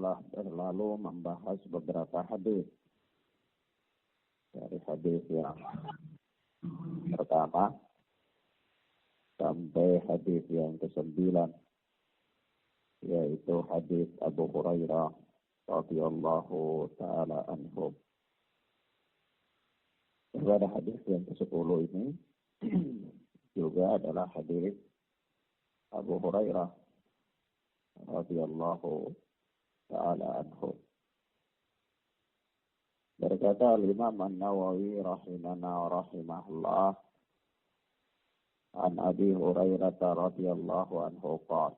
telah berlalu membahas beberapa hadis. Dari hadis yang pertama sampai hadis yang ke-9, yaitu hadis Abu Hurairah radhiyallahu taala anhu. Pada hadis yang ke-10 ini juga adalah hadis Abu Hurairah radhiyallahu taala anhu. Berkata Imam An-Nawawi rahimahullah, an Abi Hurairah radhiyallahu anhu qala,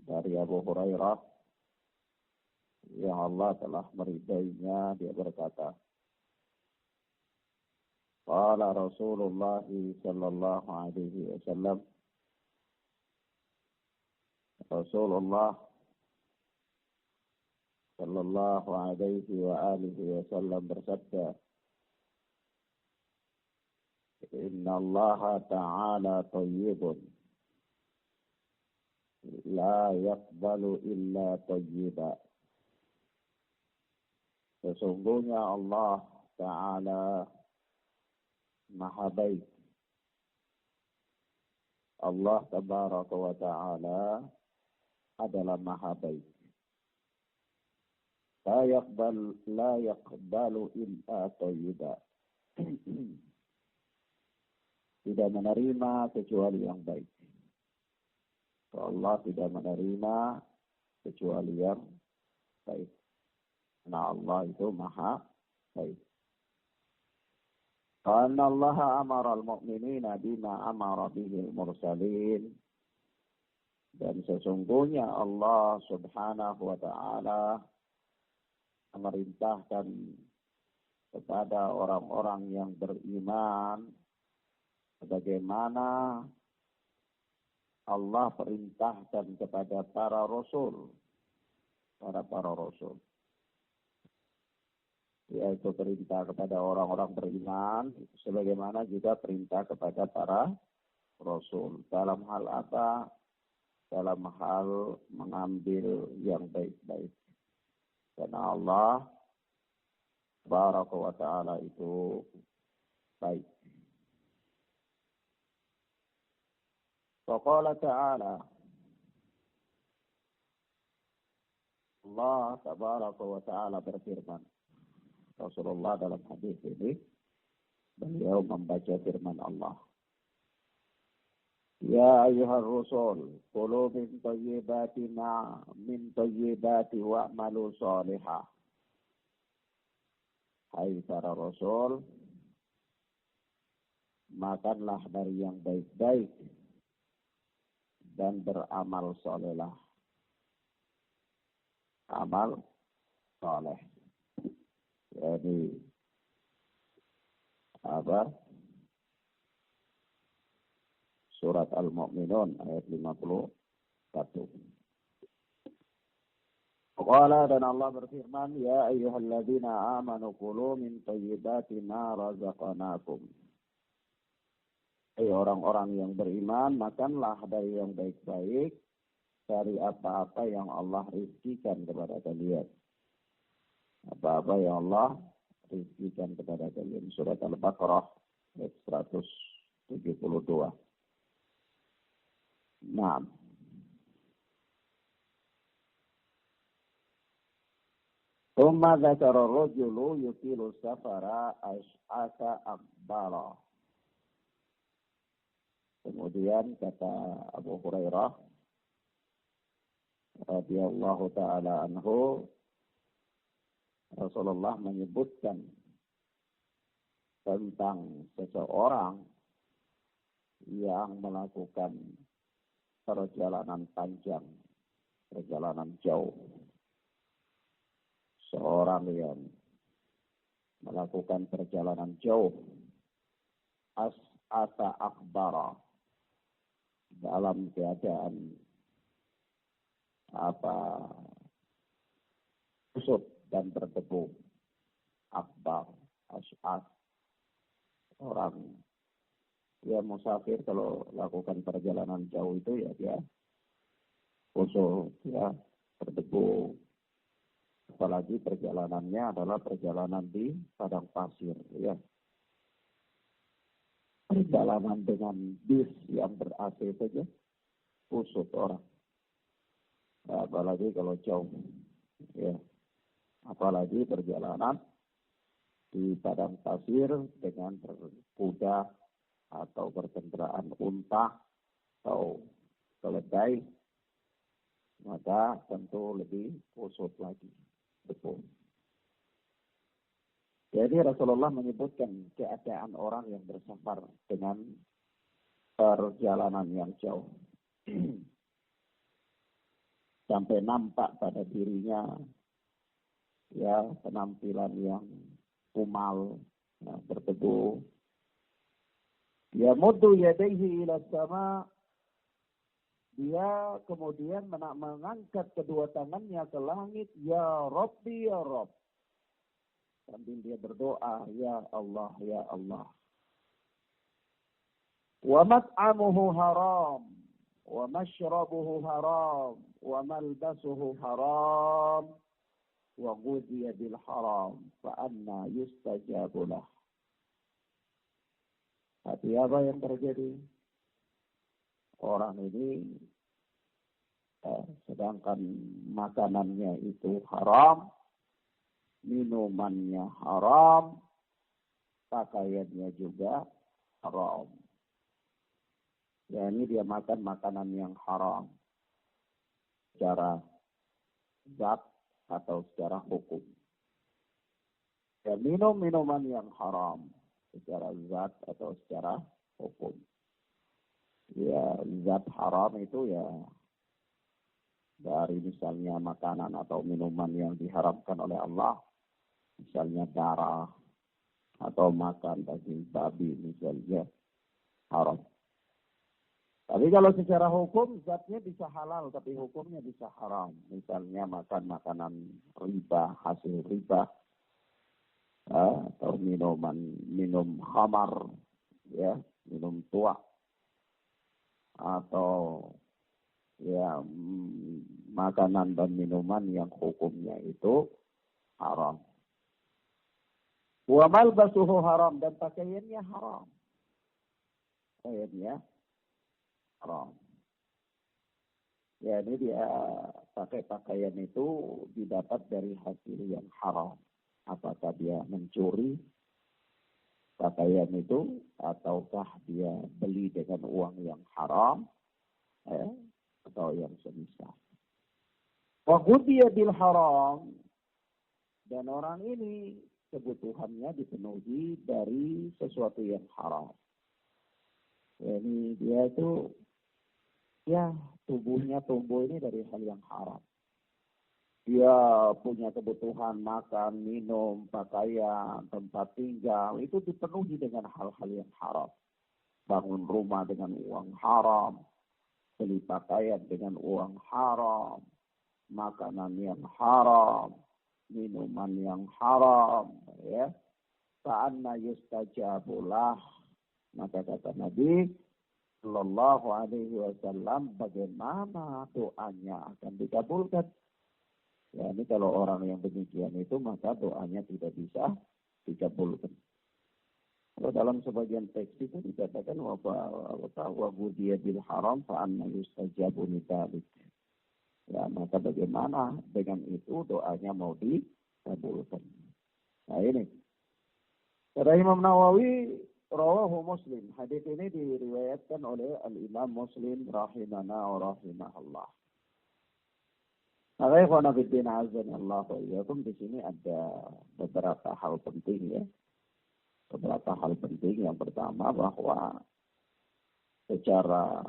dari Abu Hurairah yang Allah telah meridainya, dia berkata, qala Rasulullah sallallahu alaihi wasallam, Rasulullah sallallahu alaihi wa alihi wasallam bersabda, Inna Allah ta'ala tayyibun la yaqbalu illa tayyiba. Sesungguhnya Allah Ta'ala Maha baik. Allah Tabaraka wa Ta'ala adalah Maha baik. La yaqbalu illa tayyiba. Tidak menerima kecuali yang baik. Allah tidak menerima kecuali yang baik. Karena Allah itu Maha baik. Karena Allah amara al-mu'minina bima amara bihi al-mursalin. Dan sesungguhnya Allah Subhanahu wa ta'ala memerintahkan kepada orang-orang yang beriman sebagaimana Allah perintahkan kepada para rasul, para rasul. Yaitu perintah kepada orang-orang beriman, sebagaimana juga perintah kepada para rasul. Dalam hal apa? Dalam hal mengambil yang baik-baik. Karena Allah Tabaraka wa Ta'ala itu baik. Faqala ta'ala, Allah Tabaraka wa Ta'ala berfirman. Rasulullah dalam hadis ini, beliau membaca firman Allah. Ya ayyuhar rusul, kulu min tayyibati wa'malu salihah. Hai para rasul, makanlah dari yang baik-baik dan beramal salehlah. Amal saleh. Jadi Surat Al-Mu'minun ayat 51. Qala, dan Allah berfirman, Ya ayyuhalladzina amanu kulu min tayyibati ma razaqnakum. Hai orang-orang yang beriman, makanlah dari yang baik-baik, dari apa-apa yang Allah rizkikan kepada kalian. Apa-apa yang Allah rizkikan kepada kalian. Surat Al-Baqarah ayat 172. Nah. Thumma dzakara ar-rajulu yutilu safara ash'asa akbara. Kemudian kata Abu Hurairah radhiyallahu taala anhu, Rasulullah menyebutkan tentang seseorang yang melakukan perjalanan panjang, perjalanan jauh. Seorang yang melakukan perjalanan jauh, as'asa akbara, dalam keadaan kusut dan berdebu. Akbar, as'as, orang ya musafir kalau lakukan perjalanan jauh itu ya dia kusut ya, berdebu. Apalagi perjalanannya adalah perjalanan di padang pasir, ya. Perjalanan dengan bis yang ber-AC saja, kusut orang. Apalagi kalau jauh, ya. Apalagi perjalanan di padang pasir dengan berkuda atau berkendaraan unta atau keledai, maka tentu lebih kusut lagi. Betul. Jadi Rasulullah menyebutkan keadaan orang yang bersafar dengan perjalanan yang jauh. Sampai nampak pada dirinya ya penampilan yang kumal, ya, berdebu. Ya muddu yadayhi ila sama. Dia kemudian mengangkat kedua tangannya ke langit, ya Rabbi, ya Rabb. Sambil dia berdoa, ya Allah, ya Allah. Wa mat'amuhu haram, wa mashrabuhu haram, wa malbasuhu haram, wa ghudhiya bil haram, fa anna yustajabu lah. Tapi apa yang terjadi? Orang ini sedangkan makanannya itu haram, minumannya haram, pakaiannya juga haram. Ya, ini dia makan makanan yang haram secara zat atau secara hukum. Ya, minum minuman yang haram secara zat atau secara hukum. Ya, zat haram itu ya dari misalnya makanan atau minuman yang diharamkan oleh Allah, misalnya darah atau makan daging babi misalnya haram. Tapi kalau secara hukum zatnya bisa halal tapi hukumnya bisa haram. Misalnya makan makanan riba, hasil riba, atau minum khamar, ya, minum tua, atau ya makanan dan minuman yang hukumnya itu haram. Wa malbasuhu haram, dan pakaiannya haram. Pakaiannya haram. Ya, ini dia pakai pakaian itu didapat dari hasil yang haram. Apakah dia mencuri pakaian itu ataukah dia beli dengan uang yang haram, atau yang semisal. Wa ghudhiya bil haram, dan orang ini kebutuhannya dipenuhi dari sesuatu yang haram. Jadi dia itu ya tubuhnya tumbuh ini dari hal yang haram. Dia punya kebutuhan makan, minum, pakaian, tempat tinggal, itu dipenuhi dengan hal-hal yang haram. Bangun rumah dengan uang haram, beli pakaian dengan uang haram, makanan yang haram, minuman yang haram, ya. Fa'anna yustajabulah. Maka kata Nabi Sallallahu Alaihi Wasallam, bagaimana doanya akan dikabulkan? Ya, ini kalau orang yang demikian itu maka doanya tidak bisa dikabulkan. Kalau dalam sebagian teks itu dikatakan wa ghudhiya bil haram fa anna yustajabu lidzalik. Ya, maka bagaimana dengan itu doanya mau dikabulkan? Nah, ini. Kata Imam Nawawi, rawahu Muslim. Hadis ini diriwayatkan oleh Al-Imam Muslim rahimana wa rahimahullah. Maka ikhwan fillah azanillahu wa iyyakum, di sini ada beberapa hal penting ya. Beberapa hal penting. Yang pertama bahwa secara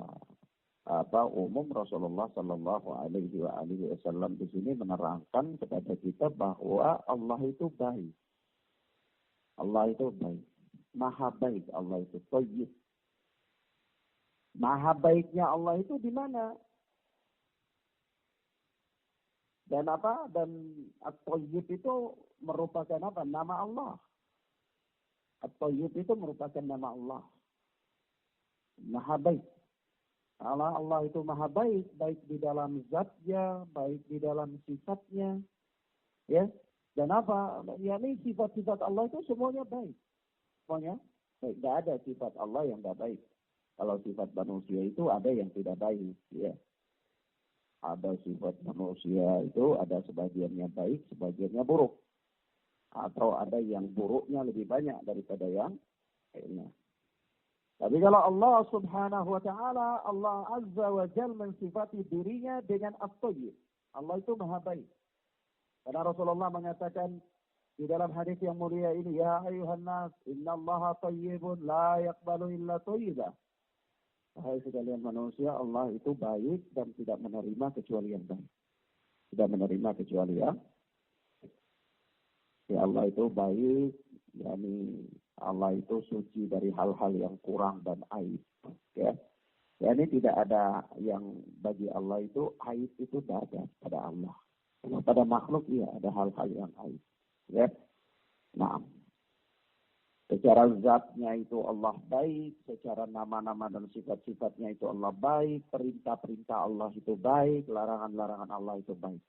umum Rasulullah Sallallahu Alaihi Wasallam di sini menerangkan kepada kita bahwa Allah itu baik. Allah itu baik. Maha baik Allah itu, thayyib. Maha baiknya Allah itu di mana? Dan At-Thayyib itu merupakan apa? Nama Allah. At-Thayyib itu merupakan nama Allah. Maha baik. Allah itu maha baik, baik di dalam zatnya, baik di dalam sifatnya, ya. Dan apa? Yakni sifat-sifat Allah itu semuanya baik. Semuanya baik. Tidak ada sifat Allah yang tidak baik. Kalau sifat manusia itu ada yang tidak baik, ya. Ada sifat manusia itu ada sebagiannya baik, sebagiannya buruk. Atau ada yang buruknya lebih banyak daripada yang baiknya. Tapi kalau Allah subhanahu wa ta'ala, Allah azza wa jal mensifati dirinya dengan at-tayyib. Allah itu maha baik. Karena Rasulullah mengatakan di dalam hadis yang mulia ini, ya ayuhan nas, inna allaha tayyibun la yaqbalu illa tayyibah. Hai sekalian manusia, Allah itu baik dan tidak menerima kecuali yang baik. Tidak menerima kecuali yang ya Allah itu baik, yakni Allah itu suci dari hal-hal yang kurang dan aib. Ya. Ya, ini tidak ada yang bagi Allah itu aib itu tidak ada pada Allah. Kalau pada makhluk ya ada hal-hal yang aib. Ya. Nah, secara zatnya itu Allah baik, secara nama-nama dan sifat-sifatnya itu Allah baik, perintah-perintah Allah itu baik, larangan-larangan Allah itu baik.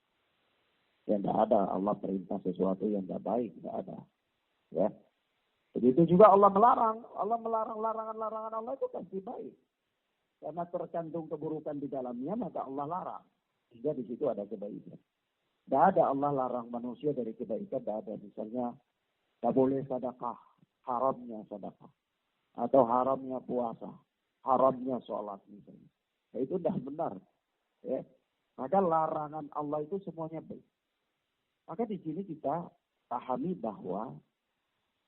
Ya tidak ada Allah perintah sesuatu yang tidak baik, tidak ada. Ya. Begitu juga Allah melarang larangan-larangan Allah itu pasti baik. Karena terkandung keburukan di dalamnya, maka Allah larang. Sehingga di situ ada kebaikan. Tidak ada Allah larang manusia dari kebaikan, tidak ada. Misalnya, tidak boleh sedekah, haramnya sedekah. Atau haramnya puasa, haramnya sholat misalnya. Nah, itu tidak benar. Ya. Maka larangan Allah itu semuanya baik. Maka di sini kita pahami bahwa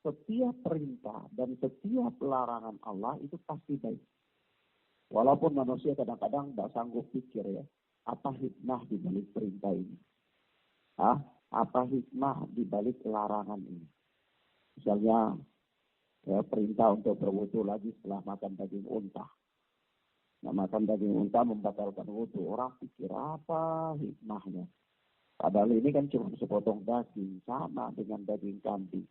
setiap perintah dan setiap larangan Allah itu pasti baik. Walaupun manusia kadang-kadang tidak sanggup pikir ya, apa hikmah di balik perintah ini? Apa hikmah di balik larangan ini? Misalnya ya, perintah untuk berwudu lagi setelah makan daging unta. Nah, makan daging unta membatalkan wudu. Orang pikir apa hikmahnya? Padahal ini kan cuma sepotong daging, sama dengan daging kambing.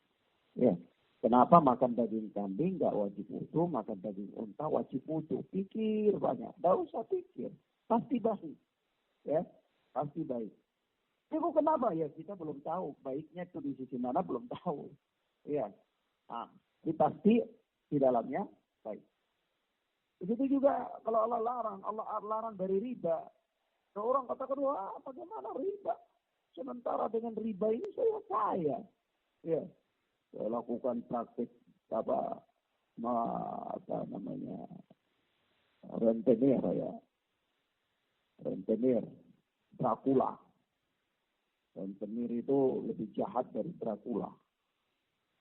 Ya, kenapa makan daging kambing nggak wajib wudu, makan daging unta wajib wudu? Pikir banyak, nggak usah pikir, pasti baik, ya, pasti baik. Itu kenapa ya kita belum tahu baiknya itu di sisi mana belum tahu, ya. Nah, ini pasti di dalamnya baik. Begitu juga kalau Allah larang dari riba. Orang katakan wah bagaimana riba? Sementara dengan riba ini saya kaya, ya. Saya lakukan praktik apa namanya rentenir ya, rentenir Dracula. Rentenir itu lebih jahat dari Dracula.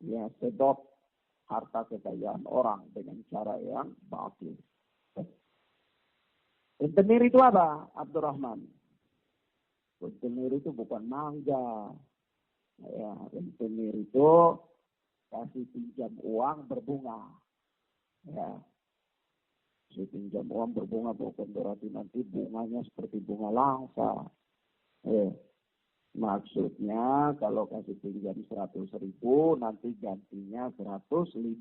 Ya, sedot harta kekayaan orang dengan cara yang batil. Rentenir itu apa, Abdurrahman? Rentenir itu bukan mangga. Ya, rentenir itu kasih pinjam uang berbunga. Ya. Kasih pinjam uang berbunga bukan berarti nanti bunganya seperti bunga langsa. Ya. Maksudnya kalau kasih pinjam 100.000 nanti gantinya 105.000.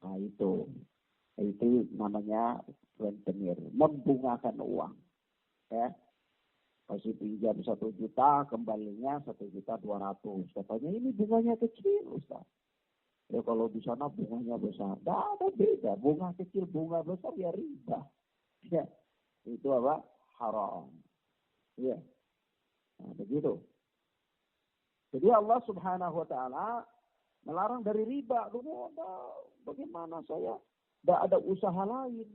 Nah itu namanya rentenir, membungakan uang. Ya. Kasih pinjam 1 juta, kembalinya 1.200.000. Katanya ini bunganya kecil, Ustaz. Ya kalau di sana bunganya besar, tidak ada beda. Bunga kecil, bunga besar ya riba. Ya, itu apa? Haram. Ya, nah, begitu. Jadi Allah Subhanahu Wa Taala melarang dari riba. Bagaimana saya? Tidak ada usaha lain,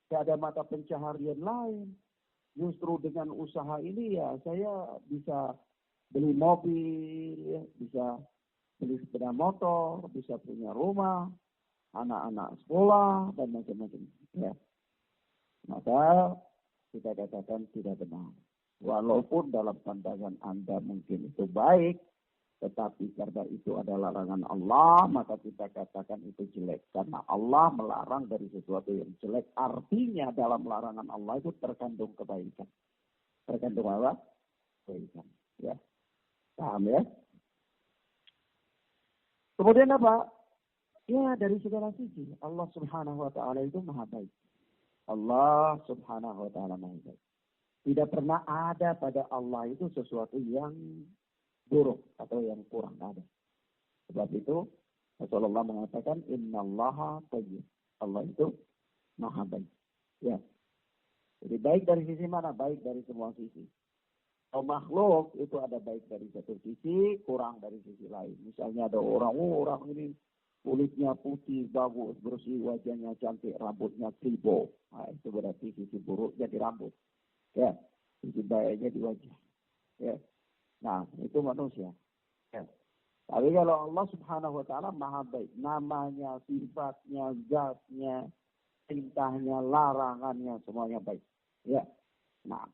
tidak ada mata pencaharian lain. Justru dengan usaha ini ya saya bisa beli mobil, ya, bisa beli sepeda motor, bisa punya rumah, anak-anak sekolah dan macam-macam. Ya. Maka kita katakan tidak benar. Walaupun dalam pandangan Anda mungkin itu baik, tetapi karena itu adalah larangan Allah, maka kita katakan itu jelek. Karena Allah melarang dari sesuatu yang jelek. Artinya dalam larangan Allah itu terkandung kebaikan. Terkandung apa? Kebaikan. Ya. Paham ya? Kemudian apa? Ya dari segala sisi. Allah Subhanahu Wa Ta'ala itu maha baik. Allah subhanahu wa ta'ala maha baik. Tidak pernah ada pada Allah itu sesuatu yang buruk atau yang kurang ada. Sebab itu Rasulullah mengatakan innallaha thayyib. Allah itu maha baik. Ya. Jadi baik dari sisi mana? Baik dari semua sisi. Kalau makhluk itu ada baik dari satu sisi, kurang dari sisi lain. Misalnya ada orang ini kulitnya putih, bagus, bersih, wajahnya cantik, rambutnya kribo. Nah, itu berarti sisi buruknya di rambut. Ya, sisi baiknya di wajah. Ya. Nah, itu manusia. Ya. Tapi kalau Allah subhanahu wa ta'ala maha baik. Namanya, sifatnya, zatnya, perintahnya, larangannya, semuanya baik. Ya. Nah.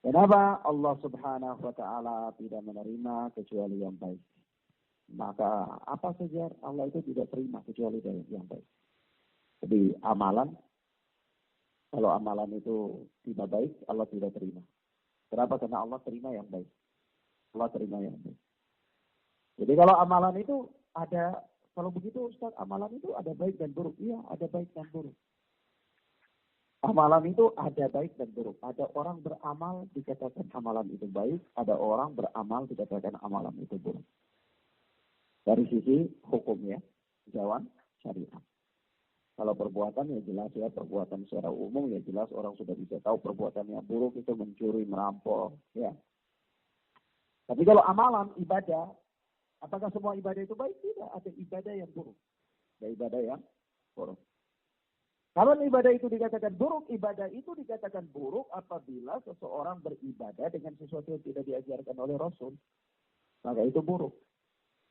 Kenapa Allah subhanahu wa ta'ala tidak menerima kecuali yang baik? Maka apa saja Allah itu tidak terima kecuali dari yang baik. Jadi amalan, kalau amalan itu tidak baik, Allah tidak terima. Kenapa? Karena Allah terima yang baik. Allah terima yang baik. Jadi kalau amalan itu ada, kalau begitu Ustaz, amalan itu ada baik dan buruk. Iya, ada baik dan buruk. Amalan itu ada baik dan buruk. Ada orang beramal dikatakan amalan itu baik, ada orang beramal dikatakan amalan itu buruk. Dari sisi hukumnya, jawan syariat. Kalau perbuatan ya jelas ya, perbuatan secara umum ya jelas orang sudah bisa tahu perbuatan yang buruk itu mencuri, merampok, ya. Tapi kalau amalan, ibadah, apakah semua ibadah itu baik? Tidak, ada ibadah yang buruk. Ada ibadah yang buruk. Kalau ibadah itu dikatakan buruk, ibadah itu dikatakan buruk apabila seseorang beribadah dengan sesuatu yang tidak diajarkan oleh Rasul. Maka itu buruk.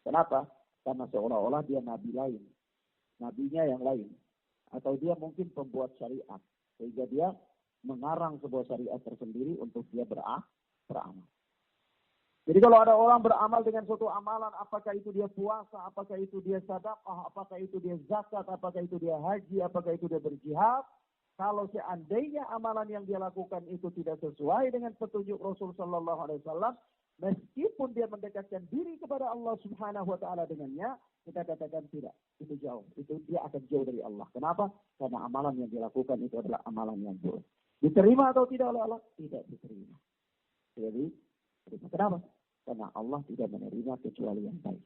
Kenapa? Karena seolah-olah dia nabi lain. Nabinya yang lain. Atau dia mungkin pembuat syariat. Sehingga dia mengarang sebuah syariat tersendiri untuk dia beramal. Jadi kalau ada orang beramal dengan suatu amalan, apakah itu dia puasa, apakah itu dia sedekah, apakah itu dia zakat, apakah itu dia haji, apakah itu dia berjihad, kalau seandainya amalan yang dia lakukan itu tidak sesuai dengan petunjuk Rasul sallallahu alaihi wasallam, meskipun dia mendekatkan diri kepada Allah Subhanahu wa taala dengannya, kita katakan tidak, itu jauh, itu dia akan jauh dari Allah. Kenapa? Karena amalan yang dilakukan itu adalah amalan yang buruk. Diterima atau tidak oleh Allah? Tidak diterima. Jadi, kenapa? Karena Allah tidak menerima kecuali yang baik.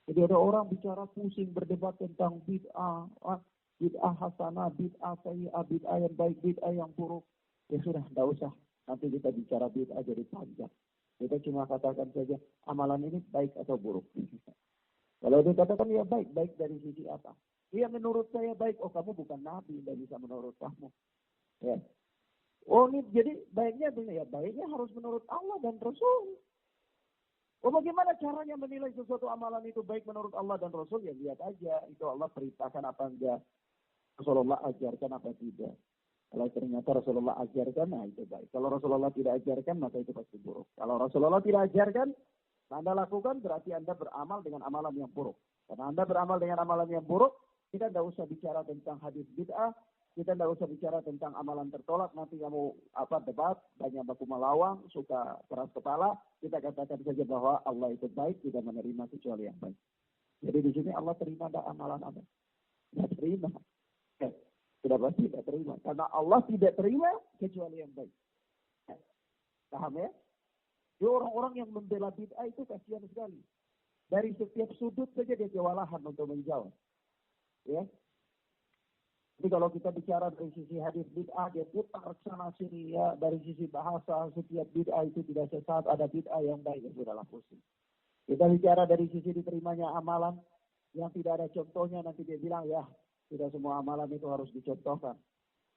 Jadi ada orang bicara pusing berdebat tentang bid'ah, bid'ah hasanah, bid'ah sayyi'ah, bid'ah yang baik, bid'ah yang buruk. Ya sudah, tidak usah. Nanti kita bicara bid'ah jadi panjang. Kita cuma katakan saja amalan ini baik atau buruk. Kalau dikatakan ya baik, baik dari sisi apa? Iya menurut saya baik. Oh kamu bukan nabi, tidak bisa menurut kamu. Ya. Oh ini jadi baiknya ya baiknya harus menurut Allah dan Rasul. Oh bagaimana caranya menilai sesuatu amalan itu baik menurut Allah dan Rasul? Ya lihat aja itu Allah perintahkan apa enggak, Rasulullah ajarkan apa tidak. Kalau ternyata Rasulullah ajarkan, nah itu baik. Kalau Rasulullah tidak ajarkan, maka itu pasti buruk. Kalau Rasulullah tidak ajarkan, Anda lakukan berarti Anda beramal dengan amalan yang buruk. Karena Anda beramal dengan amalan yang buruk, kita tidak usah bicara tentang hadis bid'ah. Kita tidak usah bicara tentang amalan tertolak. Nanti kamu debat, banyak baku melawang, suka keras kepala. Kita katakan saja bahwa Allah itu baik, tidak menerima kecuali yang baik. Jadi di sini Allah terima tak amalan Anda? Tidak terima. Sudah pasti tidak terima. Karena Allah tidak terima kecuali yang baik. Paham ya? Jadi orang-orang yang membela bid'ah itu kasihan sekali. Dari setiap sudut saja dia kewalahan untuk menjawab. Ya. Jadi kalau kita bicara dari sisi hadis bid'ah, dia putar sana sini ya. Dari sisi bahasa, setiap bid'ah itu tidak sesat, ada bid'ah yang baik, ya sudahlah pusing. Kita bicara dari sisi diterimanya amalan, yang tidak ada contohnya, nanti dia bilang, ya, tidak semua amalan itu harus dicontohkan.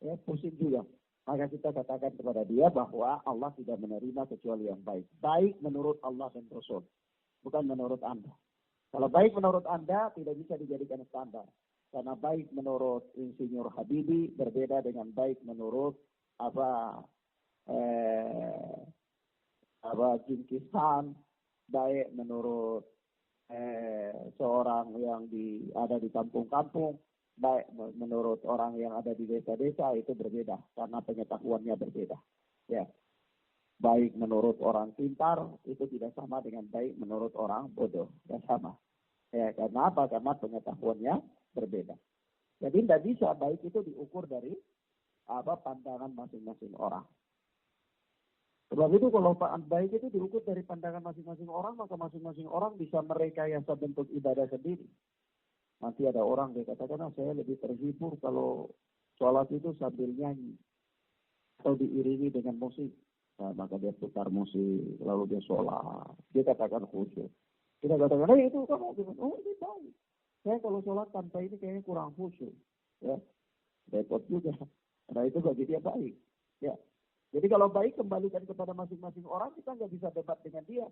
Ya, pusing juga. Maka kita katakan kepada dia bahwa Allah tidak menerima kecuali yang baik. Baik menurut Allah dan Rasul, bukan menurut Anda. Kalau baik menurut Anda, tidak bisa dijadikan standar. Karena baik menurut Insinyur Habibie berbeda dengan baik menurut Genghis Khan, baik menurut seorang yang ada di kampung-kampung, baik menurut orang yang ada di desa-desa, itu berbeda karena pengetahuannya berbeda. Ya. Baik menurut orang pintar itu tidak sama dengan baik menurut orang bodoh, tidak sama. Ya, karena apa? Karena pengetahuannya berbeda. Jadi tidak bisa baik itu diukur dari pandangan masing-masing orang. Sebab itu kalau baik itu diukur dari pandangan masing-masing orang, maka masing-masing orang bisa merekayasa bentuk ibadah sendiri. Nanti ada orang dia katakan, saya lebih terhibur kalau sholat itu sambil nyanyi atau diiringi dengan musik. Nah, maka dia putar musik, lalu dia sholat. Dia katakan khusyuk. Kita katakan, itu kamu gimana? Oh, ini baik. Saya kalau sholat tanpa ini kayaknya kurang khusyuk. Ya, repot juga. Nah, itu bagi dia baik. Ya. Jadi kalau baik kembalikan kepada masing-masing orang, kita nggak bisa debat dengan dia.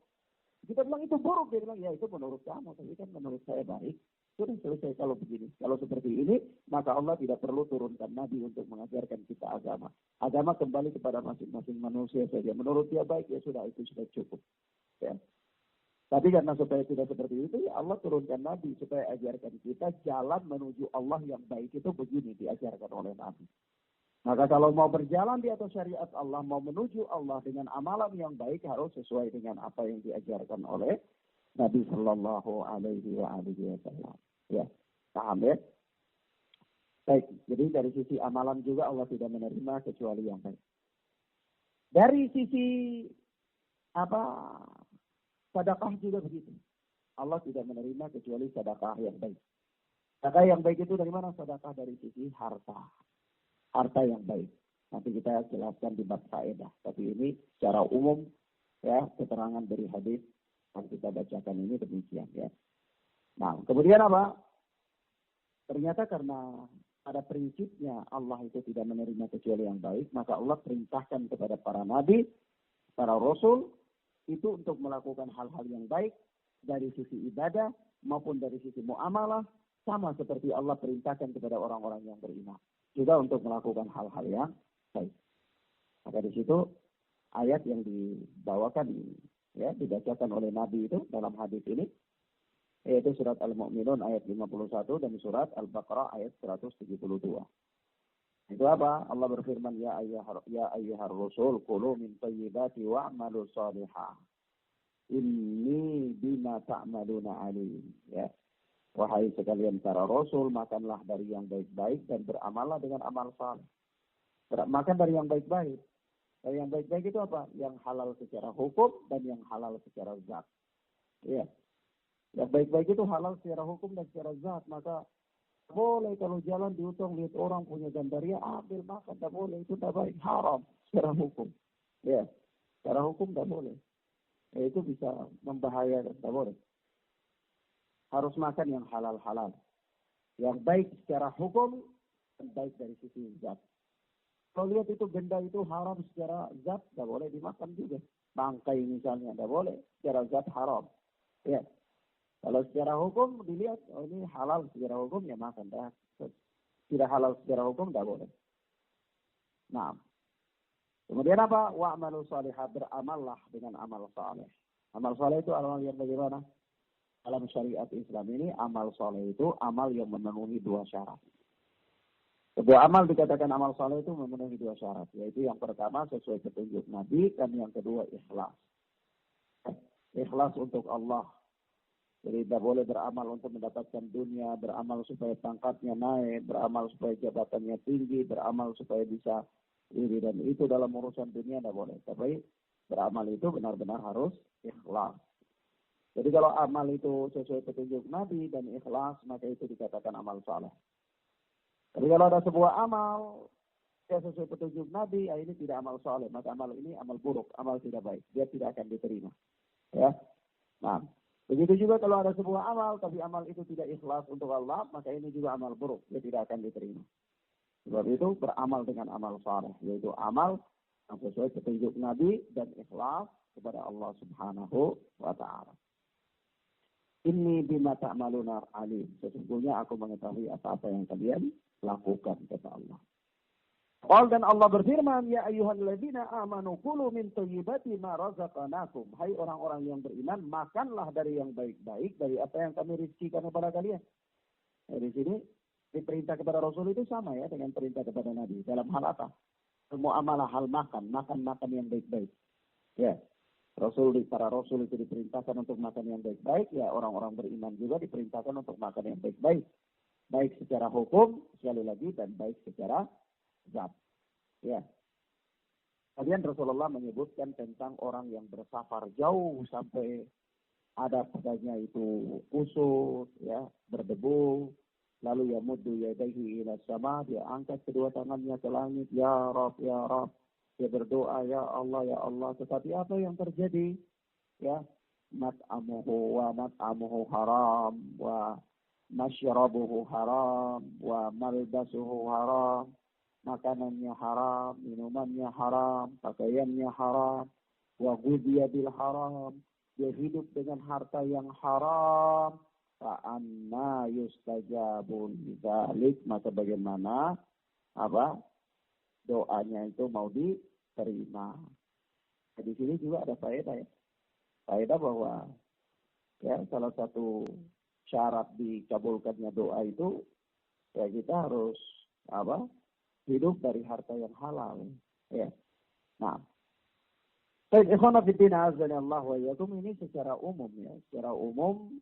Kita bilang itu buruk, dia bilang ya itu menurut kamu, tapi kan menurut saya baik. Sudah selesai kalau begini. Kalau seperti ini, maka Allah tidak perlu turunkan Nabi untuk mengajarkan kita agama. Agama kembali kepada masing-masing manusia saja. Menurut dia baik, ya sudah itu sudah cukup. Ya. Tapi karena supaya tidak seperti itu, ya Allah turunkan Nabi supaya ajarkan kita jalan menuju Allah yang baik itu begini diajarkan oleh Nabi. Maka kalau mau berjalan di atas syariat Allah, mau menuju Allah dengan amalan yang baik harus sesuai dengan apa yang diajarkan oleh Nabi Sallallahu Alaihi Wasallam. Ya, paham ya? Baik, jadi dari sisi amalan juga Allah tidak menerima kecuali yang baik. Dari sisi sedekah juga begitu. Allah tidak menerima kecuali sedekah yang baik. Sedekah yang baik itu dari mana? Sedekah dari sisi harta yang baik. Nanti kita jelaskan di bab faedah. Tapi ini secara umum ya keterangan dari hadis yang kita bacakan ini demikian ya. Nah, kemudian apa? Ternyata karena pada prinsipnya Allah itu tidak menerima kecuali yang baik, maka Allah perintahkan kepada para nabi, para rasul itu untuk melakukan hal-hal yang baik dari sisi ibadah maupun dari sisi muamalah, sama seperti Allah perintahkan kepada orang-orang yang beriman. Juga untuk melakukan hal-hal yang baik. Maka di situ ayat yang dibawakan ya dibacakan oleh Nabi itu dalam hadis ini yaitu surat Al-Mu'minun ayat 51 dan surat Al-Baqarah ayat 172. Itu apa? Allah berfirman ya ayyuhar rasul qulu min thayyibati wa'malu shalihan. Inni bima ta'maluna alim. Ya. Wahai sekalian para rasul, makanlah dari yang baik-baik dan beramallah dengan amal saleh. Makan dari yang baik-baik. Dari yang baik-baik itu apa? Yang halal secara hukum dan yang halal secara zat. Iya. Yang baik-baik itu halal secara hukum dan secara zat. Maka boleh kalau jalan di utang lihat orang punya gandaria, ambil makan. Tak boleh. Itu tak baik. Haram secara hukum. Iya. Secara hukum tak boleh. Itu bisa membahayakan. Tak boleh. Harus makan yang halal-halal. Yang baik secara hukum dan baik dari sisi zat. Kalau lihat itu benda itu haram secara zat, tidak boleh dimakan juga. Bangkai misalnya, tidak boleh. Secara zat haram. Ya. Kalau secara hukum dilihat, oh ini halal secara hukum, ya makan. Tidak halal secara hukum, tidak boleh. Nah. Kemudian apa? Wa'malu salihah, beramallah dengan amal saleh. Amal saleh itu amal yang bagaimana? Dalam syariat Islam ini, amal soleh itu amal yang memenuhi dua syarat. Sebuah amal dikatakan amal soleh itu memenuhi dua syarat. Yaitu yang pertama sesuai petunjuk Nabi, dan yang kedua ikhlas. Ikhlas untuk Allah. Jadi tidak boleh beramal untuk mendapatkan dunia, beramal supaya pangkatnya naik, beramal supaya jabatannya tinggi, beramal supaya bisa ini dan itu dalam urusan dunia tidak boleh. Tapi beramal itu benar-benar harus ikhlas. Jadi kalau amal itu sesuai petunjuk Nabi dan ikhlas, maka itu dikatakan amal saleh. Tapi kalau ada sebuah amal yang sesuai petunjuk Nabi, ini tidak amal saleh, maka amal ini amal buruk, amal tidak baik. Dia tidak akan diterima. Ya. Nah, begitu juga kalau ada sebuah amal, tapi amal itu tidak ikhlas untuk Allah, maka ini juga amal buruk. Dia tidak akan diterima. Sebab itu beramal dengan amal saleh, yaitu amal yang sesuai petunjuk Nabi dan ikhlas kepada Allah Subhanahu wa Ta'ala. Ini bima ta'maluna alim. Sesungguhnya aku mengetahui apa-apa yang kalian lakukan, kata Allah. Dan Allah berfirman, ya ayyuhalladzina amanu kulu min thayyibati ma razaqnakum. Hai orang-orang yang beriman, makanlah dari yang baik-baik dari apa yang kami rizkikan kepada kalian. Di sini diperintah kepada Rasul itu sama ya dengan perintah kepada Nabi. Dalam hal apa? Muamalah hal makan yang baik-baik. Ya. Para rasul itu diperintahkan untuk makan yang baik-baik, ya orang-orang beriman juga diperintahkan untuk makan yang baik-baik. Baik secara hukum, sekali lagi, dan baik secara zat. Ya. Kemudian Rasulullah menyebutkan tentang orang yang bersafar jauh sampai ada padanya itu kusut, ya, berdebu, lalu yamuddu yadayhi ila sama, dia angkat kedua tangannya ke langit, ya Rabb, ya Rabb, dia berdoa, ya Allah, tetapi apa yang terjadi? Ya, mat'amuhu wa mat'amuhu haram, wa masyrabuhu haram, wa malbasuhu haram, makanannya haram, minumannya haram, pakaiannya haram, wa ghudhiya bil haram, dia hidup dengan harta yang haram, fa anna yustajabu lidzalik, maka bagaimana apa doanya itu mau diterima. Di sini juga ada faedah ya. Faedah bahwa ya salah satu syarat dikabulkannya doa itu ya kita harus apa? Hidup dari harta yang halal. Ya. Nah, ikhwan fillah azza Allah wa iyyakum, ini secara umum ya. Secara umum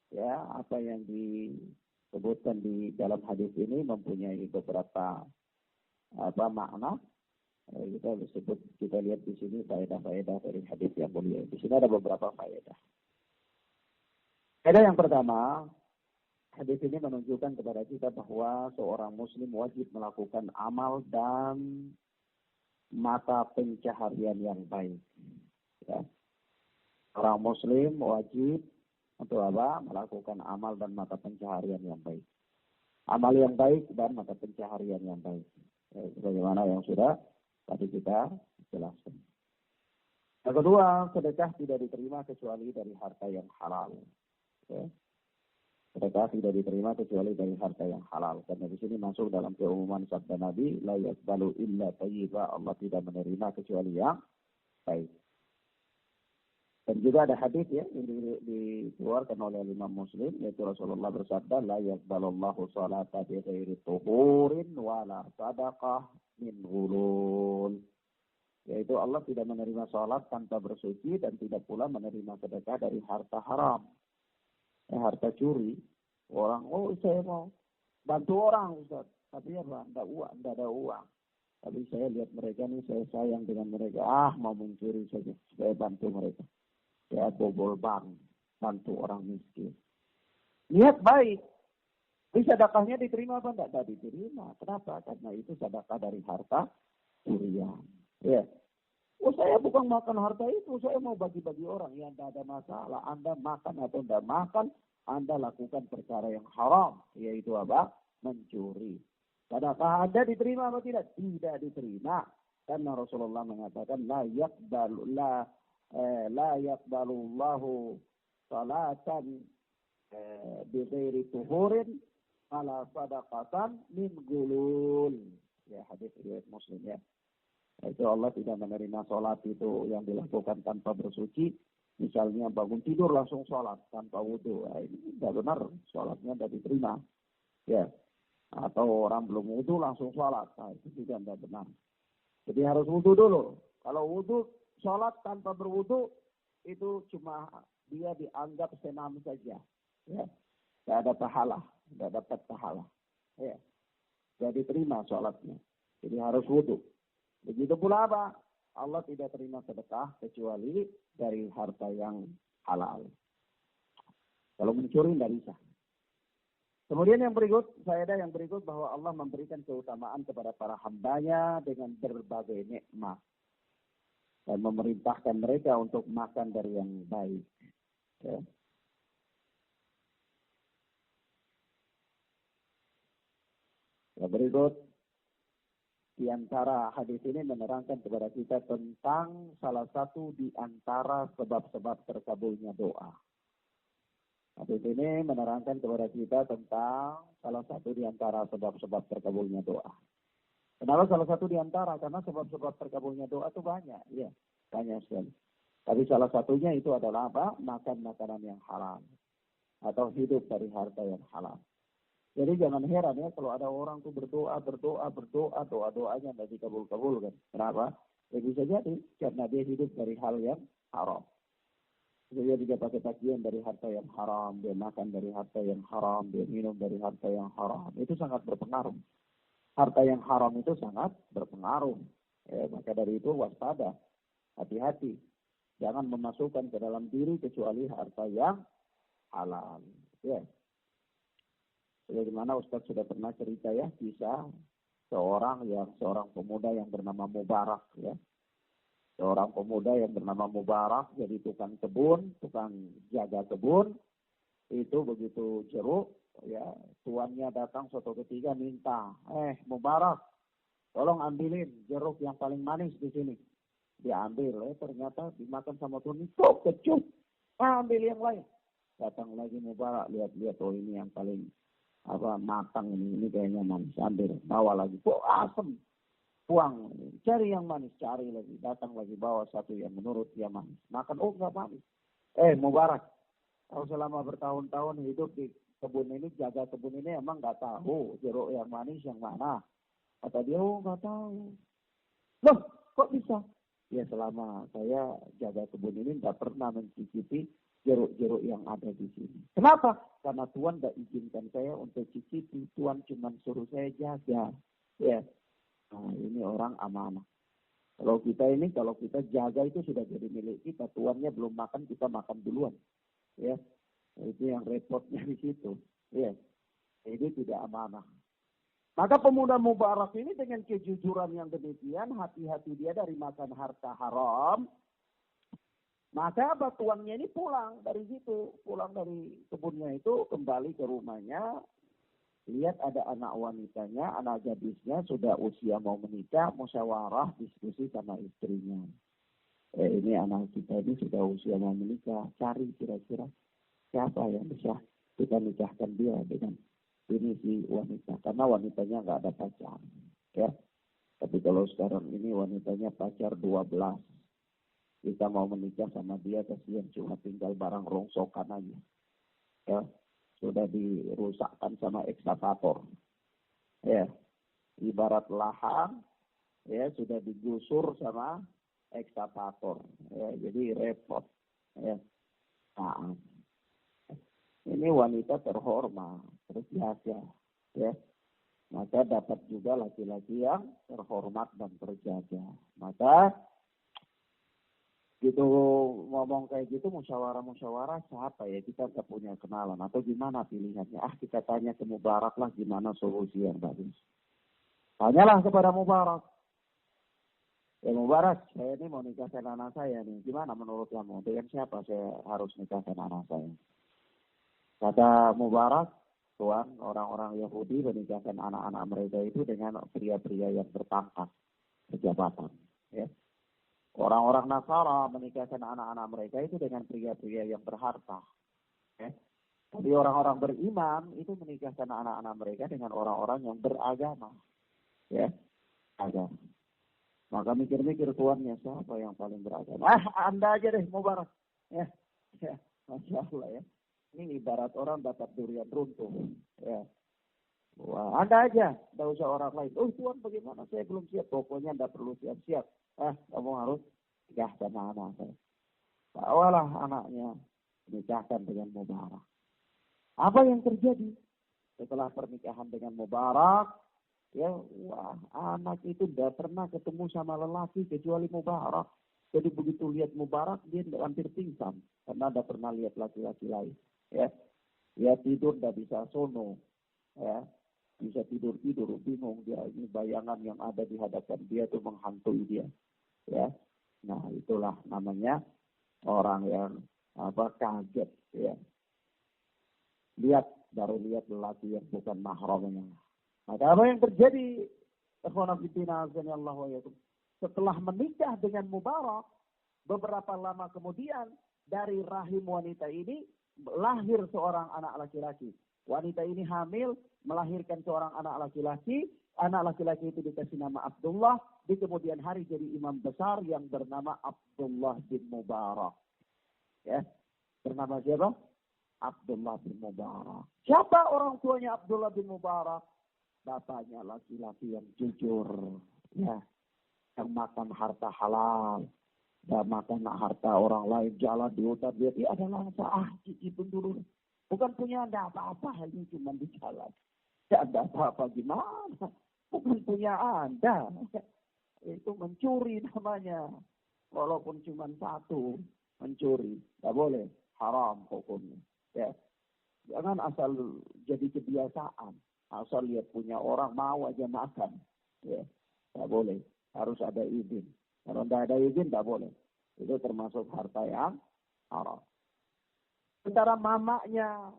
ya apa yang disebutkan di dalam hadis ini mempunyai beberapa apa makna. Kita lihat di sini faedah-faedah dari hadis yang mulia. Di sini ada beberapa faedah. Faedah yang pertama, hadis ini menunjukkan kepada kita bahwa seorang muslim wajib melakukan amal dan mata pencaharian yang baik. Ya. Orang muslim wajib untuk apa? Melakukan amal dan mata pencaharian yang baik. Amal yang baik dan mata pencaharian yang baik. Ya, bagaimana yang sudah tadi kita jelaskan. Yang kedua, sedekah tidak diterima kecuali dari harta yang halal. Ya. Sedekah tidak diterima kecuali dari harta yang halal. Karena di sini masuk dalam keumuman sabda Nabi, la yaqbalu illa thayyiba, Allah tidak menerima kecuali yang baik. Dan juga ada hadis ya yang dikeluarkan oleh Imam Muslim, yaitu Rasulullah bersabda, la yaqbalullahu salata bi ghairi tuhurin wala sadaqah min ghulul. Yaitu Allah tidak menerima salat tanpa bersuci dan tidak pula menerima sedekah dari harta haram. Harta curi. Orang, saya mau bantu orang Ustaz, tapi apa? Enggak ada uang. Tapi saya lihat mereka nih, saya sayang dengan mereka. Mau mencuri saja, saya bantu mereka. Ya, bobol bank, bantu orang miskin. Niat baik. Tapi sedekahnya diterima apa enggak? Tidak diterima. Kenapa? Karena itu sedekah dari harta curian. Ya. Saya bukan makan harta itu, saya mau bagi-bagi orang. Ya, tidak ada masalah. Anda makan atau tidak makan, Anda lakukan perkara yang haram. Yaitu apa? Mencuri. Sedekah Anda diterima atau tidak? Tidak diterima. Karena Rasulullah mengatakan, la yaqbalullahu salatan bi ghairi tuhurin ala sadaqatan min gulul. Ya, hadis riwayat Muslim ya. Itu Allah tidak menerima sholat itu yang dilakukan tanpa bersuci. Misalnya bangun tidur langsung sholat tanpa wudhu. Ini tidak benar, sholatnya tidak diterima. Ya. Atau orang belum wudhu langsung sholat. Itu juga tidak benar. Jadi harus wudhu dulu. Kalau wudhu, sholat tanpa berwudhu, itu cuma dia dianggap senam saja. Ya. Tidak ada pahala. Tidak dapat pahala. Ya. Tidak diterima sholatnya. Jadi harus wudhu. Begitu pula apa? Allah tidak terima sedekah kecuali dari harta yang halal. Kalau mencuri tidak bisa. Kemudian yang berikut bahwa Allah memberikan keutamaan kepada para hambanya dengan berbagai nikmat dan memerintahkan mereka untuk makan dari yang baik. Ya. Yang berikut, di antara hadis ini menerangkan kepada kita tentang salah satu di antara sebab-sebab terkabulnya doa. Hadis ini menerangkan kepada kita tentang salah satu di antara sebab-sebab terkabulnya doa. Kenapa salah satu di antara? Karena sebab-sebab terkabulnya doa itu banyak. Ya, banyak sekali. Tapi salah satunya itu adalah apa? Makan makanan yang halal. Atau hidup dari harta yang halal. Jadi jangan heran ya kalau ada orang tuh berdoa, doa-doanya tidak dikabul-kabulkan. Kenapa? Ya bisa jadi karena dia hidup dari hal yang haram. Dia juga pakai tagihan dari harta yang haram, dia makan dari harta yang haram, dia minum dari harta yang haram. Itu sangat berpengaruh. Harta yang haram itu sangat berpengaruh. Maka dari itu waspada, hati-hati. Jangan memasukkan ke dalam diri kecuali harta yang halal. Ya. Sebagaimana Ustaz sudah pernah cerita ya, kisah seorang pemuda yang bernama Mubarak ya. Seorang pemuda yang bernama Mubarak jadi tukang kebun, tukang jaga kebun. Itu begitu jeruk, ya tuannya datang suatu ketika minta, Mubarak, tolong ambilin jeruk yang paling manis di sini. Diambil, ternyata dimakan sama tuan itu kecut. Ambil yang lain. Datang lagi Mubarak, lihat-lihat, oh ini yang paling matang ini kayaknya manis. Ambil, bawa lagi, asam. Buang, cari yang manis, cari lagi, datang lagi, bawa satu yang menurut dia manis. Makan, enggak manis. Mubarak, kalau selama bertahun-tahun hidup di kebun ini, jaga kebun ini, emang nggak tahu jeruk yang manis yang mana? Kata dia, nggak tahu. Loh, kok bisa? Ya selama saya jaga kebun ini nggak pernah mencicipi jeruk-jeruk yang ada di sini. Kenapa? Karena Tuhan nggak izinkan saya untuk cicipi. Tuhan cuma suruh saya jaga. Ya. Nah, ini orang amanah. Kalau kita jaga itu sudah jadi milik kita. Tuannya belum makan, kita makan duluan. Ya, itu yang repotnya di situ. Ya, ini tidak amanah. Maka pemuda Mubarak ini dengan kejujuran yang demikian, hati-hati dia dari makan harta haram. Maka tuannya ini pulang dari situ, pulang dari kebunnya itu, kembali ke rumahnya. Lihat ada anak wanitanya, anak gadisnya sudah usia mau menikah, musyawarah, diskusi sama istrinya. Ini anak kita ini sudah usia mau menikah, cari kira-kira siapa yang bisa kita nikahkan dia dengan ini si wanita. Karena wanitanya nggak ada pacar. Ya. Tapi kalau sekarang ini wanitanya pacar 12. Kita mau menikah sama dia, kasihan cuma tinggal barang rongsokan aja. Ya. Sudah dirusakkan sama ekskavator. Ya, ibarat lahan, ya sudah digusur sama ekskavator. Ya, jadi repot. Ya, nah, ini wanita terhormat, terjaga. Ya, maka dapat juga laki-laki yang terhormat dan terjaga. Maka gitu ngomong kayak gitu musyawarah siapa ya, kita nggak punya kenalan atau gimana pilihannya, kita tanya ke Mubarak lah gimana solusi yang bagus. Tanyalah kepada Mubarak, Mubarak, saya ini mau nikahkan anak saya nih, gimana menurut kamu, dengan siapa saya harus nikahkan anak saya? Kata Mubarak, Tuhan, orang-orang Yahudi menikahkan anak-anak mereka itu dengan pria-pria yang berpangkat, berjabatan, ya. Orang-orang Nasara menikahkan anak-anak mereka itu dengan pria-pria yang berharta. Ya. Tapi orang-orang beriman itu menikahkan anak-anak mereka dengan orang-orang yang beragama. Ya, agama. Maka mikir-mikir tuannya siapa yang paling beragama. Anda aja deh Mubarak. Ya, Masya Allah ya. Ini ibarat orang dapat durian runtuh. Ya. Wah, Anda aja, tidak usah orang lain. Tuan bagaimana? Saya belum siap. Pokoknya Anda perlu siap-siap. Kamu harus nikahkan anak saya. Bawalah anaknya, nikahkan dengan Mubarak. Apa yang terjadi setelah pernikahan dengan Mubarak? Ya, anak itu tidak pernah ketemu sama lelaki kecuali Mubarak. Jadi begitu lihat Mubarak, dia hampir pingsan karena tidak pernah lihat laki-laki lain. Ya, dia tidur tidak bisa sono. Ya, bisa tidur bingung dia, ini bayangan yang ada di hadapan dia itu menghantui dia. Ya, nah itulah namanya orang yang kaget. Ya, baru lihat lelaki yang bukan mahramnya. Maka apa yang terjadi? Setelah menikah dengan Mubarak, beberapa lama kemudian dari rahim wanita ini lahir seorang anak laki-laki. Wanita ini hamil, melahirkan seorang anak laki-laki. Anak laki-laki itu dikasih nama Abdullah. Di kemudian hari jadi imam besar yang bernama Abdullah bin Mubarak. Ya, bernama siapa? Abdullah bin Mubarak. Siapa orang tuanya Abdullah bin Mubarak? Bapaknya laki-laki yang jujur. Ya, yang makan harta halal. Gak makan harta orang lain, jalan di hutan, dia adalah cicipin dulu. Bukan punya Anda apa-apa, ini cuma di jalan. Tidak ada apa-apa gimana. Bukan punya Anda. Itu mencuri namanya. Walaupun cuma satu, mencuri. Tidak boleh. Haram hukumnya. Ya. Jangan asal jadi kebiasaan. Asal lihat punya orang mau aja makan. Ya. Tidak boleh. Harus ada izin. Kalau tidak ada izin, tidak boleh. Itu termasuk harta yang haram. Sementara emaknya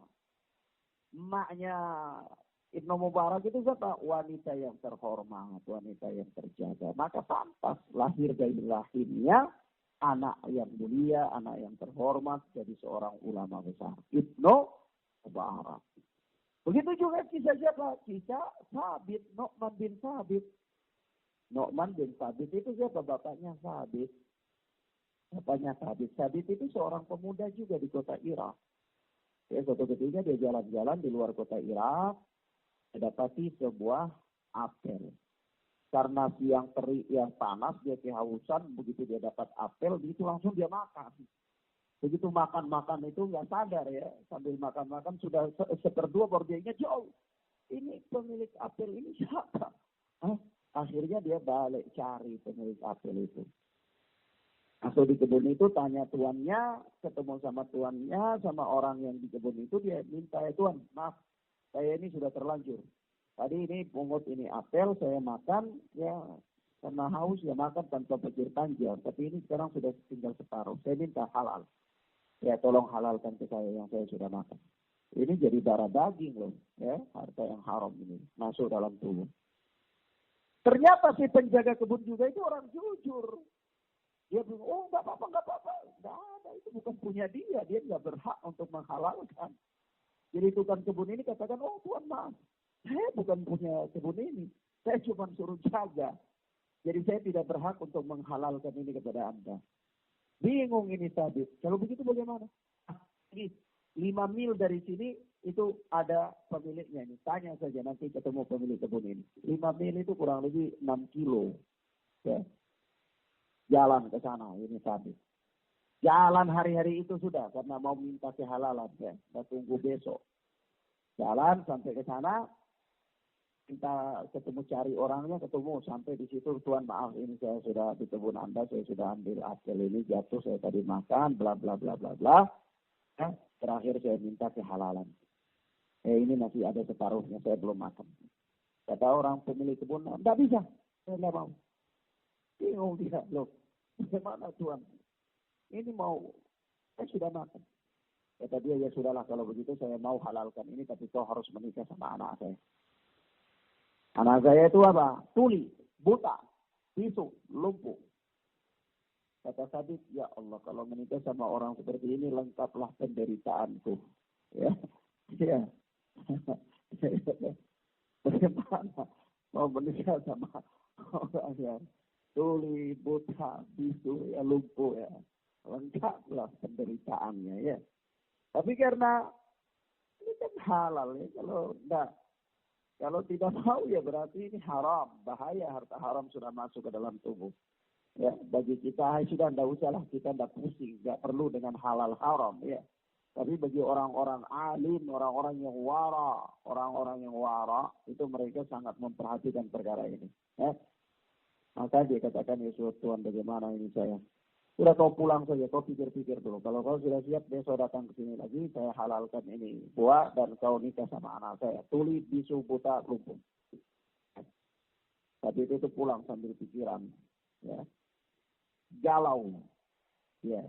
Ibnu Mubarak itu siapa? Wanita yang terhormat, wanita yang terjaga. Maka pantas lahir dari rahimnya anak yang mulia, anak yang terhormat, jadi seorang ulama besar. Ibnu Mubarak. Begitu juga kisah siapa? Kisah Sabit, Nu'man bin Sabit. Nu'man bin Sabit itu siapa? Bapaknya Sabit. Bapaknya Sabit. Sabit itu seorang pemuda juga di kota Irak. Ya, suatu ketika dia jalan-jalan di luar kota Irak, dapati sebuah apel. Karena siang terik yang panas, dia kehausan, begitu dia dapat apel, begitu langsung dia makan. Begitu makan-makan itu nggak sadar ya, sambil makan-makan sudah seperdua baru dia ingat, jauh. Ini pemilik apel ini siapa? Akhirnya dia balik cari pemilik apel itu. Masuk di kebun itu, tanya tuannya, ketemu sama tuannya, sama orang yang di kebun itu, dia minta, ya Tuan, maaf, saya ini sudah terlanjur. Tadi ini pungut ini apel, saya makan, ya karena haus ya makan tanpa pikir panjang. Tapi ini sekarang sudah tinggal separuh. Saya minta halal. Ya tolong halalkan ke saya yang saya sudah makan. Ini jadi darah daging loh, ya harta yang haram ini masuk dalam tubuh. Ternyata si penjaga kebun juga itu orang jujur. Dia bilang, oh nggak apa-apa. Nggak ada, itu bukan punya dia. Dia nggak berhak untuk menghalalkan. Jadi tukang kebun ini katakan, oh Tuan maaf, saya bukan punya kebun ini. Saya cuma suruh jaga. Jadi saya tidak berhak untuk menghalalkan ini kepada Anda. Bingung ini Sabit. Kalau begitu bagaimana? 5 mil dari sini itu ada pemiliknya ini. Tanya saja nanti ketemu pemilik kebun ini. 5 mil itu kurang lebih 6 kilo. Ya. Jalan ke sana ini Sabit. Jalan hari-hari itu sudah karena mau minta kehalalan ya. Kita tunggu besok. Jalan sampai ke sana, kita ketemu cari orangnya, ketemu sampai di situ, Tuan maaf ini saya sudah di kebun Anda, saya sudah ambil apel ini jatuh, saya tadi makan, bla bla bla bla bla. Terakhir saya minta kehalalan. Ini masih ada separuhnya, saya belum makan. Kata orang pemilik kebun, enggak bisa, saya enggak mau. Bingung dia, loh, bagaimana Tuan? Ini mau, saya sudah makan. Kata dia, ya sudahlah kalau begitu saya mau halalkan ini, tapi kau harus menikah sama anak saya. Anak saya itu apa? Tuli, buta, bisu, lumpuh. Kata Sabit, ya Allah kalau menikah sama orang seperti ini lengkaplah penderitaanku. Ya, ya. Bagaimana mau menikah sama orang yang tuli, buta, bisu, ya lumpuh ya. Lengkaplah penderitaannya ya. Tapi karena ini kan halal ya, kalau tidak mau ya berarti ini haram, bahaya, harta haram sudah masuk ke dalam tubuh. Ya, bagi kita sudah tidak usahlah, kita tidak pusing, tidak perlu dengan halal haram ya. Tapi bagi orang-orang alim, orang-orang yang wara, itu mereka sangat memperhatikan perkara ini. Ya. Maka dia katakan, ya Tuhan bagaimana ini saya? Sudah kau pulang saja, kau pikir-pikir dulu. Kalau kau sudah siap, besok datang ke sini lagi, saya halalkan ini buah dan kau nikah sama anak saya. Tuli, bisu, buta, lumpuh. Tapi itu pulang sambil pikiran, ya, galau, ya,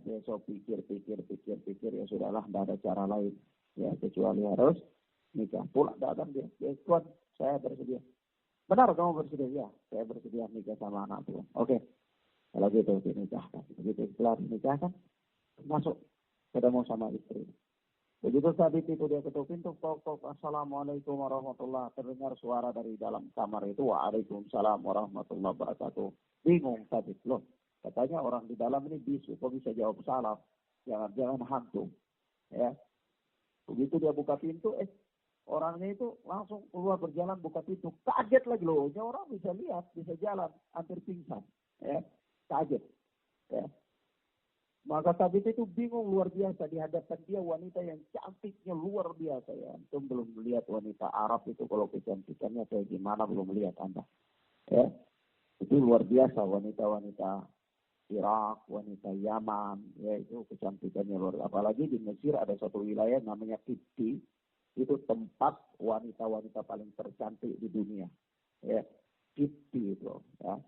besok pikir, ya sudahlah, tidak ada cara lain, ya kecuali harus nikah. Pulang datang dia, Tuhan, saya bersedia. Benar kamu bersedia? Ya, saya bersedia nikah sama anak Tuhan. Oke. Kalau gitu dinikahkan. Begitu setelah dinikahkan, masuk ketemu sama istri. Begitu Sabit itu dia ketuk pintu, tok, assalamualaikum warahmatullahi wabarakatuh. Terdengar suara dari dalam kamar itu, waalaikumsalam warahmatullahi wabarakatuh. Bingung Sabit, loh, katanya orang di dalam ini bisu, kok bisa jawab salam? Jangan hantu. Ya. Begitu dia buka pintu, orangnya itu langsung keluar berjalan buka pintu. Kaget lagi loh, orang bisa lihat, bisa jalan, hampir pingsan. Ya. kaget. Ya. Maka Sabit itu bingung luar biasa di hadapan dia wanita yang cantiknya luar biasa ya. Antum belum melihat wanita Arab itu kalau kecantikannya kayak gimana belum lihat Anda. Ya. Itu luar biasa wanita-wanita Irak, wanita Yaman, ya itu kecantikannya luar biasa. Apalagi di Mesir ada satu wilayah namanya Kipti, itu tempat wanita-wanita paling tercantik di dunia. Ya, Kipti itu, ya.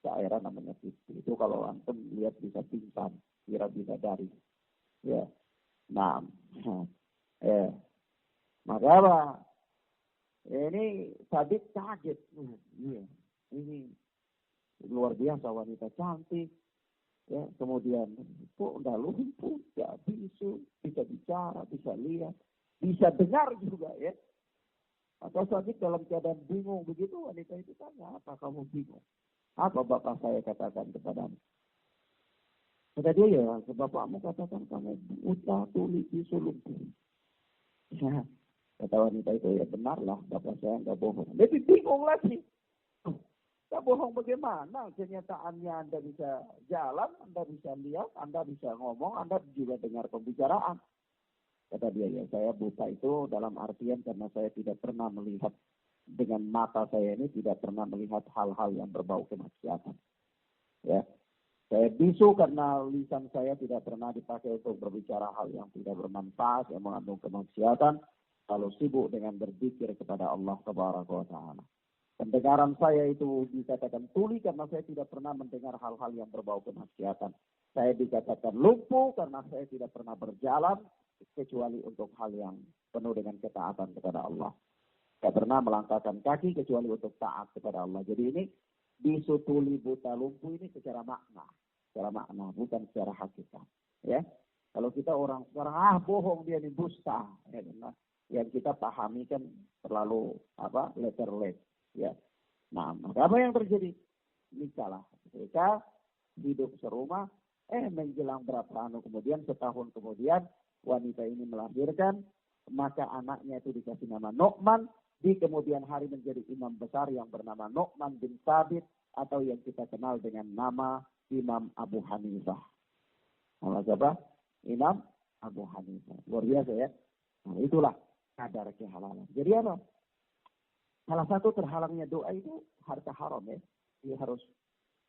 Daerah namanya Kipti. Itu kalau antum lihat bisa pingsan, kira bisa dari. Ya. Nah, maka apa? Ini Sabit kaget. Iya. Ini luar biasa wanita cantik. Ya, kemudian kok udah lumpuh, ya bisu, bisa bicara, bisa lihat, bisa dengar juga ya. Atau Sabit dalam keadaan bingung begitu, wanita itu tanya, apa kamu bingung? Apa bapak saya katakan kepadamu? Kata dia, ya, bapakmu katakan kamu buta, tuli, bisu, lumpuh. Ya, kata wanita itu, ya benarlah, bapak saya nggak bohong. Lebih bingung lagi. Kita bohong bagaimana? Kenyataannya Anda bisa jalan, Anda bisa lihat, Anda bisa ngomong, Anda juga dengar pembicaraan. Kata dia, ya saya buta itu dalam artian karena saya tidak pernah melihat dengan mata saya ini, tidak pernah melihat hal-hal yang berbau kemaksiatan. Ya, saya bisu karena lisan saya tidak pernah dipakai untuk berbicara hal yang tidak bermanfaat, yang mengandung kemaksiatan, kalau sibuk dengan berzikir kepada Allah Tabaraka wa Ta'ala. Pendengaran saya itu dikatakan tuli karena saya tidak pernah mendengar hal-hal yang berbau kemaksiatan. Saya dikatakan lumpuh karena saya tidak pernah berjalan kecuali untuk hal yang penuh dengan ketaatan kepada Allah. Saya pernah melangkahkan kaki kecuali untuk taat kepada Allah. Jadi ini bisu, tuli, buta, lumpuh ini secara makna, bukan secara hakikat. Ya, kalau kita orang bohong dia ini dusta, ya, yang kita pahami kan terlalu letter-less. Ya, nah apa yang terjadi? Nikahlah. Mereka hidup serumah. Menjelang berapa kemudian, setahun kemudian wanita ini melahirkan, maka anaknya itu dikasih nama Nu'man. Di kemudian hari menjadi imam besar yang bernama Nu'man bin Sabit, atau yang kita kenal dengan nama Imam Abu Hanifah. Nama siapa? Imam Abu Hanifah. Luar biasa ya. Nah, itulah kadar kehalalan. Jadi apa? Salah satu terhalangnya doa itu harta haram ya. Dia harus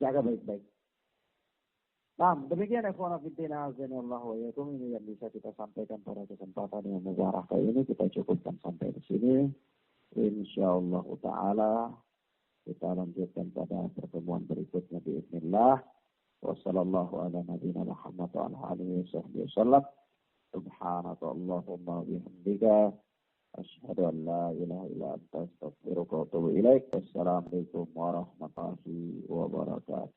jaga baik-baik. Nah, demikian ikhwan fillah azanillah wa iyyakum, ini yang bisa kita sampaikan pada kesempatan yang mubarak ini. Kita cukupkan sampai di sini. Insyaallah taala kita lanjutkan pada pertemuan berikutnya bismillah. Wassallallahu ala nabiyina Muhammad wa ala alihi wasallam. Subhanakallahumma wa bihamdika asyhadu an la ilaha illa anta astaghfiruka wa atubu ilaik. Wassalamualaikum warahmatullahi wabarakatuh.